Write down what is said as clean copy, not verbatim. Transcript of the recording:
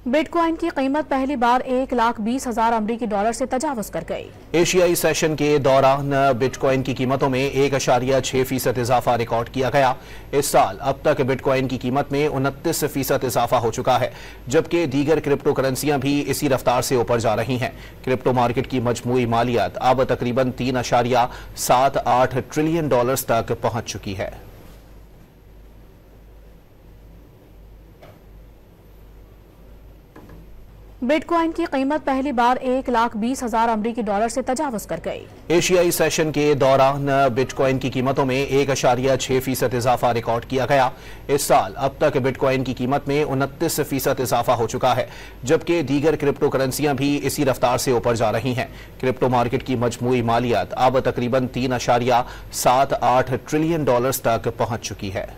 Bitcoin की कीमत पहली बार 1,20,000 अमरीकी डॉलर से तजावुज कर गई। एशियाई सेशन के दौरान बिटकॉइन की कीमतों में 1.6% इजाफा रिकॉर्ड किया गया। इस साल अब तक बिटकॉइन की कीमत में 29% इजाफा हो चुका है, जबकि दीगर क्रिप्टो करेंसियां भी इसी रफ्तार से ऊपर जा रही हैं। क्रिप्टो मार्केट की मजमूई मालियात अब तकरीबन 3.78 ट्रिलियन डॉलर्स तक पहुंच चुकी है। बिटकॉइन की कीमत पहली बार 1,20,000 अमरीकी डॉलर से तजावुज कर गई। एशियाई सेशन के दौरान बिटकॉइन की कीमतों में 1.6% इजाफा रिकॉर्ड किया गया। इस साल अब तक बिटकॉइन की कीमत में 29% इजाफा हो चुका है, जबकि दीगर क्रिप्टो करेंसियां भी इसी रफ्तार से ऊपर जा रही हैं। क्रिप्टो मार्केट की मजमूई मालियात अब तकरीबन 3.78 ट्रिलियन डॉलर्स तक पहुंच चुकी है।